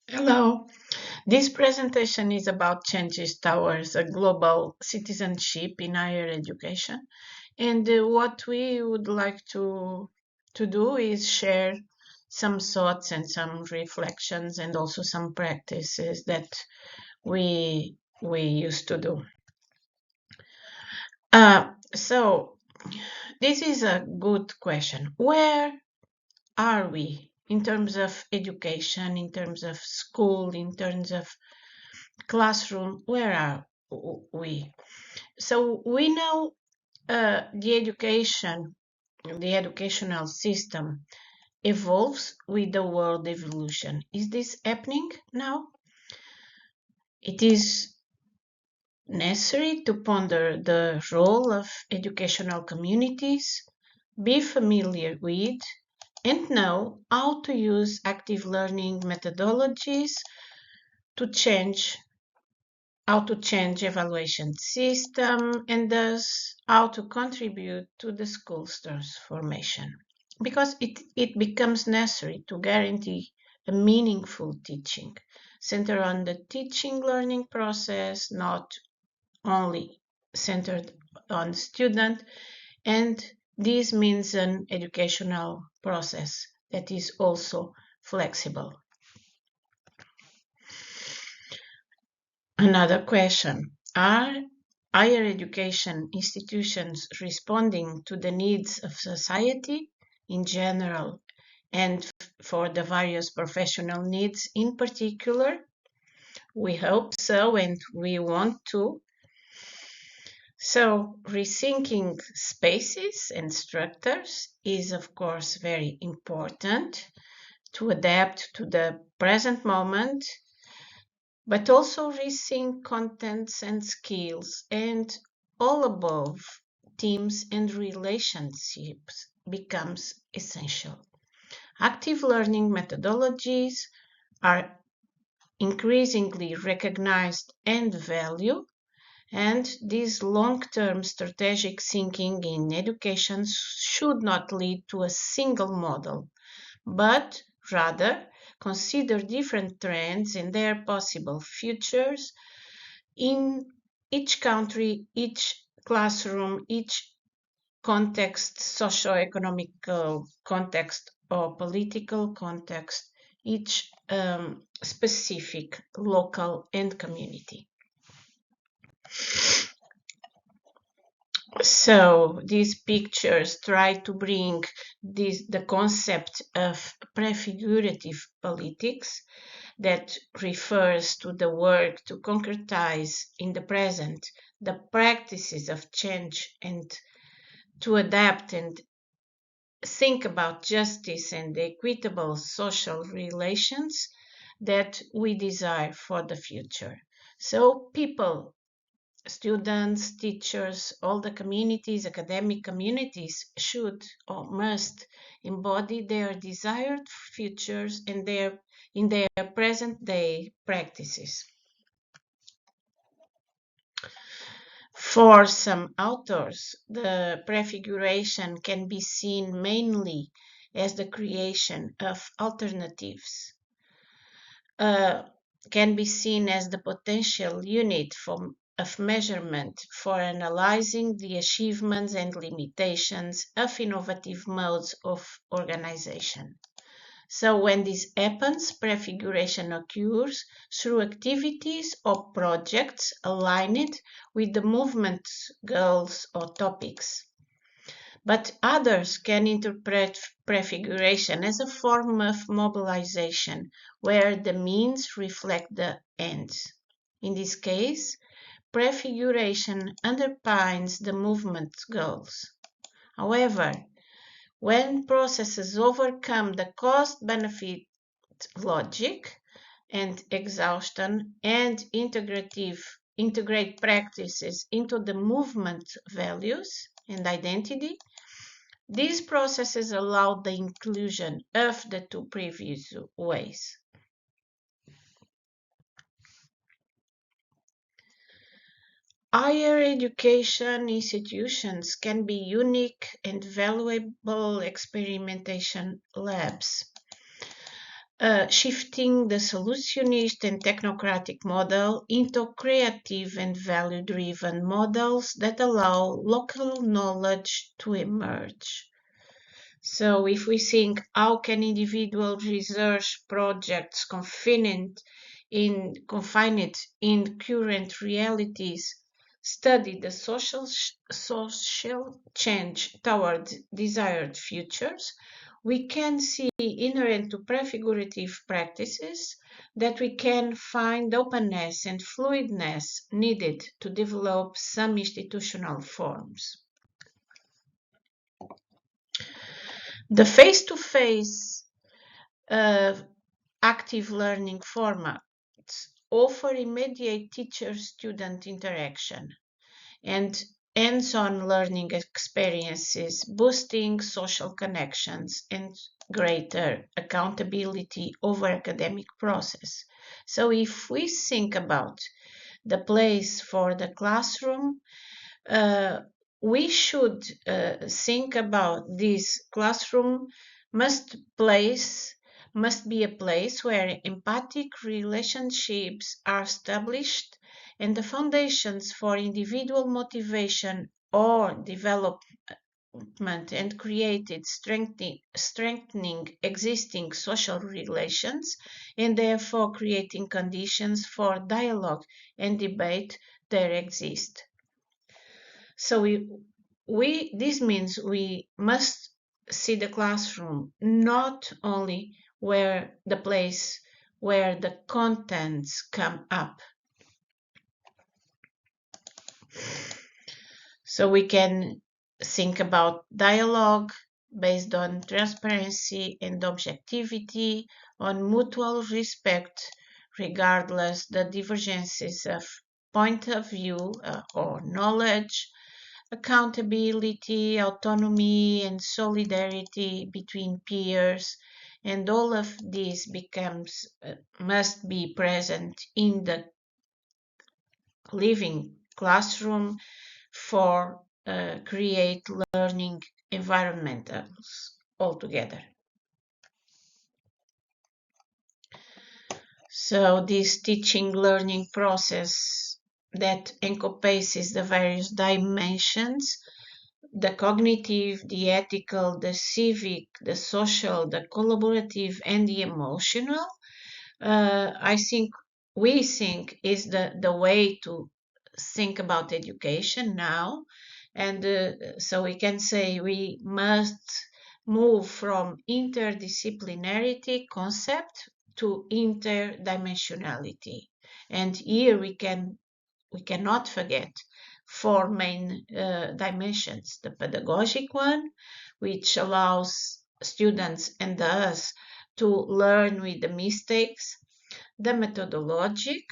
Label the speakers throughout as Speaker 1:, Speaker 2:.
Speaker 1: Hello. This presentation is about changes towards a global citizenship in higher education. And what we would like to do is share some thoughts and some reflections and also some practices that we used to do. So this is a good question. Where are we in terms of education, in terms of school, in terms of classroom? Where are we? So we know the educational system evolves with the world evolution. Is this happening now? It is necessary to ponder the role of educational communities, be familiar with, and know how to use active learning methodologies to change how to change evaluation system and thus how to contribute to the school's transformation because it becomes necessary to guarantee a meaningful teaching centered on the teaching learning process, not only centered on the student, and this means an educational process that is also flexible. Another question: are higher education institutions responding to the needs of society in general and for the various professional needs in particular? We hope so and we want to. So, rethinking spaces and structures is, of course, very important to adapt to the present moment, but also rethink contents and skills, and all above, teams and relationships becomes essential. Active learning methodologies are increasingly recognized and valued, and this long-term strategic thinking in education should not lead to a single model, but rather consider different trends and their possible futures in each country, each classroom, each context, socio-economic context or political context, each specific local and community. So these pictures try to bring the concept of prefigurative politics that refers to the work to concretize in the present the practices of change and to adapt and think about justice and equitable social relations that we desire for the future. So people, students, teachers, all the communities, academic communities should or must embody their desired futures in their present day practices. For some authors, the prefiguration can be seen mainly as the creation of alternatives, uh, can be seen as the potential unit of measurement for analyzing the achievements and limitations of innovative modes of organization. So when this happens, prefiguration occurs through activities or projects aligned with the movement's goals or topics. But others can interpret prefiguration as a form of mobilization where the means reflect the ends. In this case, prefiguration underpins the movement's goals. However, when processes overcome the cost-benefit logic and exhaustion and integrate practices into the movement values and identity, these processes allow the inclusion of the two previous ways. Higher education institutions can be unique and valuable experimentation labs. shifting the solutionist and technocratic model into creative and value-driven models that allow local knowledge to emerge. So if we think, how can individual research projects confined in current realities study the social change toward desired futures, we can see inherent to prefigurative practices that we can find openness and fluidness needed to develop some institutional forms. The face-to-face active learning formats offer immediate teacher-student interaction and hands-on learning experiences, boosting social connections and greater accountability over academic process. So if we think about the place for the classroom, uh, we should think about this classroom must be a place where empathic relationships are established and the foundations for individual motivation or development and created strengthening existing social relations and therefore creating conditions for dialogue and debate that exist. So this means we must see the classroom not only where the place where the contents come up. So we can think about dialogue based on transparency and objectivity, on mutual respect, regardless the divergences of point of view or knowledge, accountability, autonomy, and solidarity between peers, and all of this must be present in the living classroom for create learning environmentals altogether. So this teaching learning process that encompasses the various dimensions, the cognitive, the ethical, the civic, the social, the collaborative, and the emotional, we think is the way to think about education now. And so we can say we must move from interdisciplinarity concept to interdimensionality. And here we cannot forget four main dimensions. The pedagogic one, which allows students and us to learn with the mistakes, the methodologic,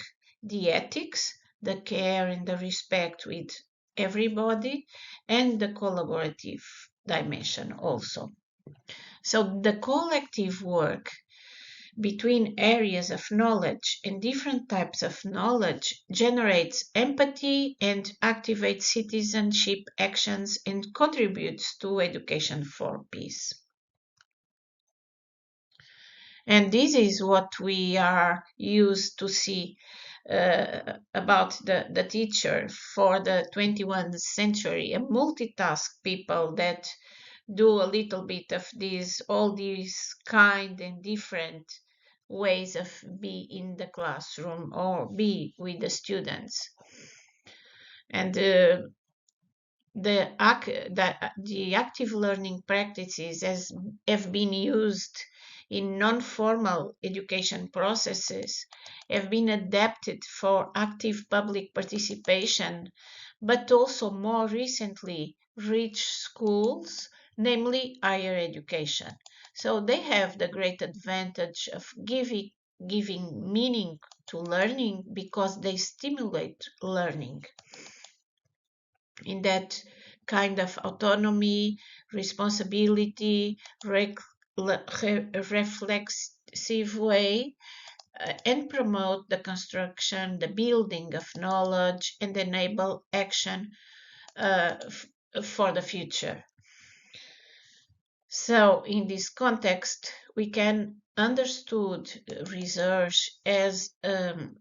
Speaker 1: the ethics, the care and the respect with everybody, and the collaborative dimension also. So the collective work between areas of knowledge and different types of knowledge generates empathy and activates citizenship actions and contributes to education for peace. And this is what we are used to see about the teacher for the 21st century, a multitask people that do a little bit of all these kind and different ways of be in the classroom or be with the students. And the active learning practices have been used in non-formal education processes, have been adapted for active public participation, but also more recently reach schools, namely higher education. So they have the great advantage of giving meaning to learning because they stimulate learning. In that kind of autonomy, responsibility, reflexive way, and promote the construction, the building of knowledge, and enable action for the future. So in this context, we can understood research as an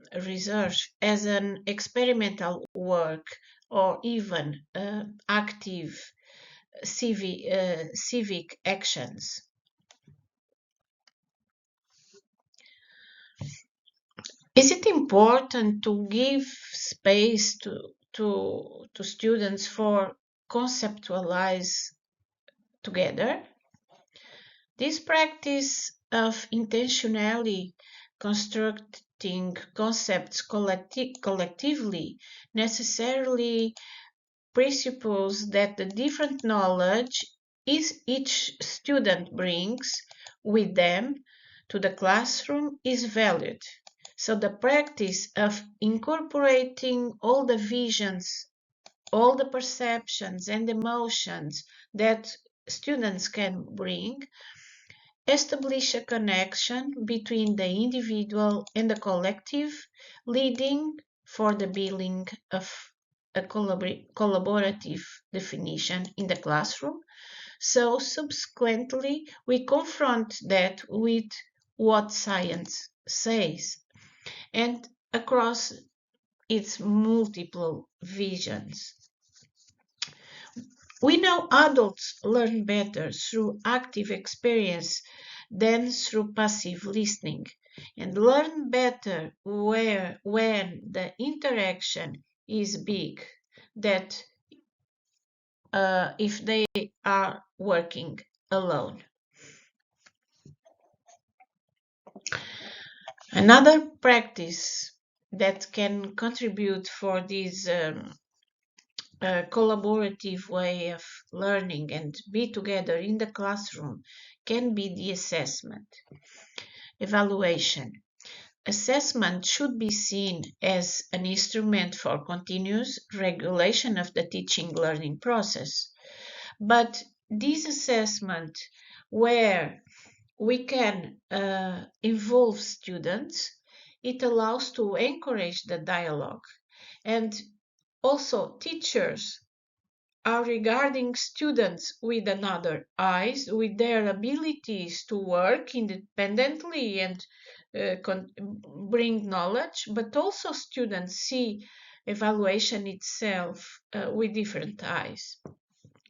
Speaker 1: experimental work or even active civic actions. Is it important to give space to students for conceptualize together? This practice of intentionally constructing concepts collectively necessarily presupposes that the different knowledge each student brings with them to the classroom is valued. So the practice of incorporating all the visions, all the perceptions and emotions that students can bring establish a connection between the individual and the collective, leading for the building of a collaborative definition in the classroom. So subsequently, we confront that with what science says and across its multiple visions. We know adults learn better through active experience than through passive listening, and learn better when the interaction is big, that if they are working alone. Another practice that can contribute for this collaborative way of learning and be together in the classroom can be the assessment. Evaluation. Assessment should be seen as an instrument for continuous regulation of the teaching learning process. But this assessment, where we can involve students, it allows to encourage the dialogue. And also, teachers are regarding students with another eyes, with their abilities to work independently and bring knowledge, but also students see evaluation itself with different eyes.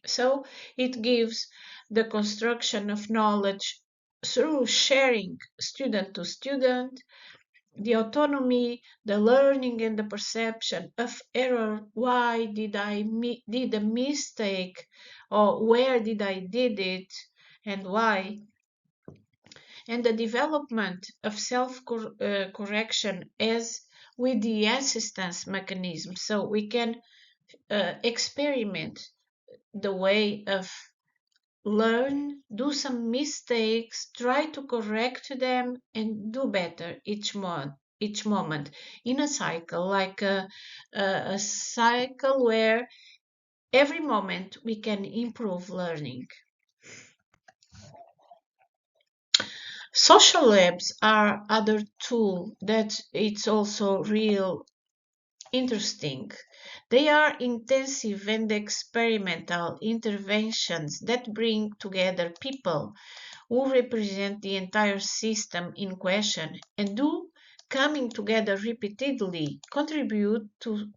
Speaker 1: So it gives the construction of knowledge through sharing student to student, the autonomy, the learning and the perception of error. Why did I did a mistake, or where did I did it and why? And the development of self-correction as with the assistance mechanism. So we can experiment the way of learn, do some mistakes, try to correct them, and do better each moment in a cycle, like a cycle where every moment we can improve learning. Social labs are other tool that it's also real interesting. They are intensive and experimental interventions that bring together people who represent the entire system in question and do, coming together repeatedly, contribute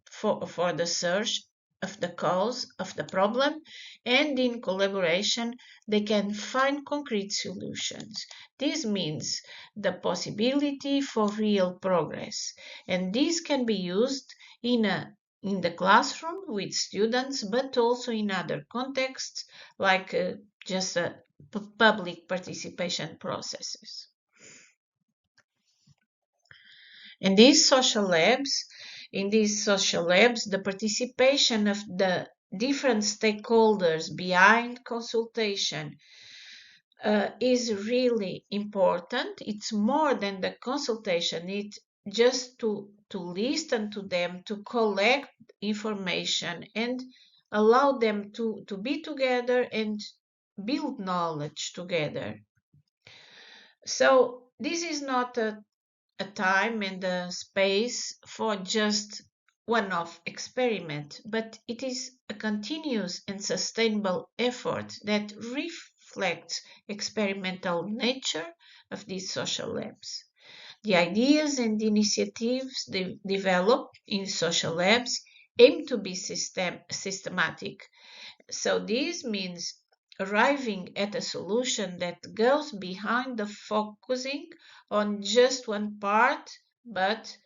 Speaker 1: for the search of the cause of the problem, and in collaboration they can find concrete solutions. This means the possibility for real progress, and this can be used in the classroom with students, but also in other contexts like just public participation processes. In these social labs, the participation of the different stakeholders behind consultation is really important. It's more than the consultation. It's just to listen to them, to collect information and allow them to be together and build knowledge together. So this is not a time and a space for just one-off experiment, but it is a continuous and sustainable effort that reflects experimental nature of these social labs. The ideas and initiatives developed in social labs aim to be systematic. So this means arriving at a solution that goes behind the focusing on just one part, but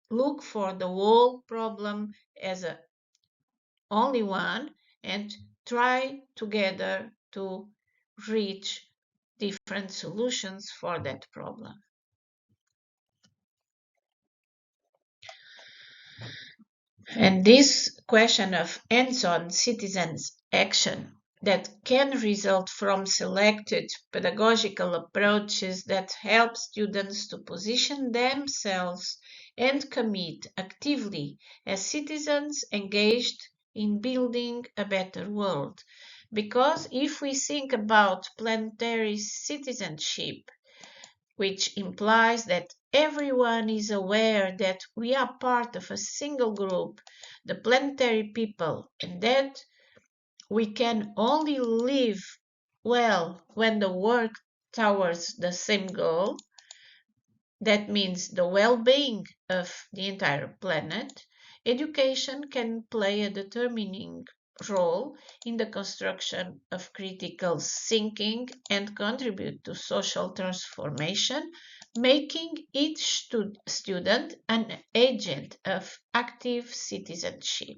Speaker 1: look for the whole problem as a only one and try together to reach different solutions for that problem. And this question of hands-on citizens action that can result from selected pedagogical approaches that help students to position themselves and commit actively as citizens engaged in building a better world. Because if we think about planetary citizenship, which implies that everyone is aware that we are part of a single group, the planetary people, and that we can only live well when they work towards the same goal. That means the well-being of the entire planet. Education can play a determining role in the construction of critical thinking and contribute to social transformation, making each student an agent of active citizenship.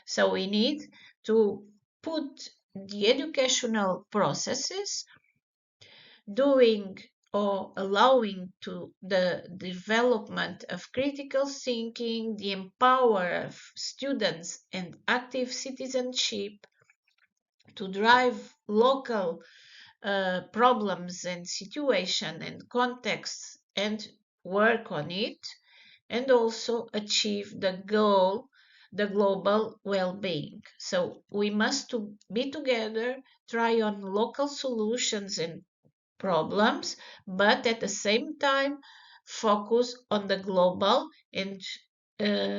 Speaker 1: So we need to put the educational processes doing or allowing to the development of critical thinking, the empower of students and active citizenship to drive local problems and situation and contexts and work on it, and also achieve the goal, the global well-being. So we must be together, try on local solutions and problems, but at the same time focus on the global and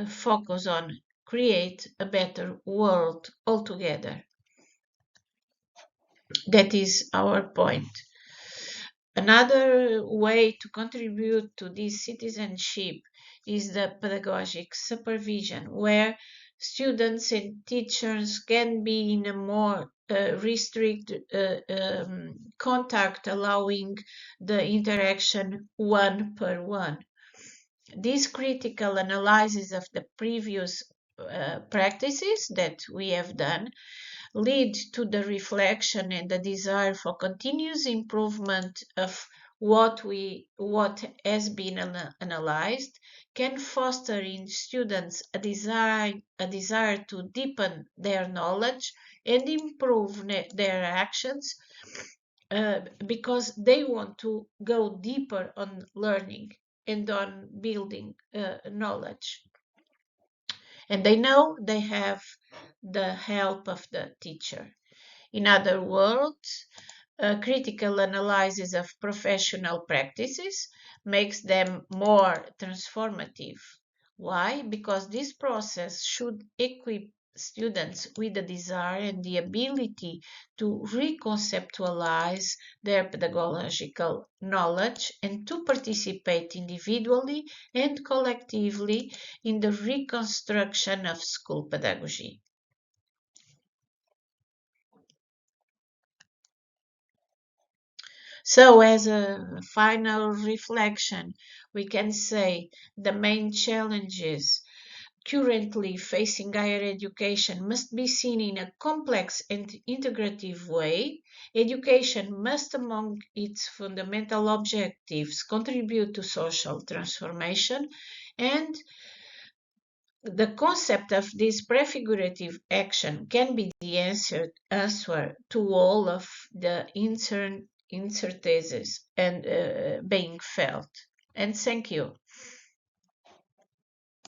Speaker 1: focus on create a better world altogether. That is our point. Another way to contribute to this citizenship is the pedagogic supervision, where students and teachers can be in a more restricted contact, allowing the interaction one per one. This critical analysis of the previous practices that we have done lead to the reflection and the desire for continuous improvement of what has been analyzed, can foster in students a desire to deepen their knowledge and improve their actions because they want to go deeper on learning and on building knowledge. And they know they have the help of the teacher. In other words, a critical analysis of professional practices makes them more transformative. Why? Because this process should equip students with the desire and the ability to reconceptualize their pedagogical knowledge and to participate individually and collectively in the reconstruction of school pedagogy. So, as a final reflection, we can say the main challenges currently facing higher education must be seen in a complex and integrative way. Education must, among its fundamental objectives, contribute to social transformation, and the concept of this prefigurative action can be the answer to all of the incertaineties and being felt. And thank you.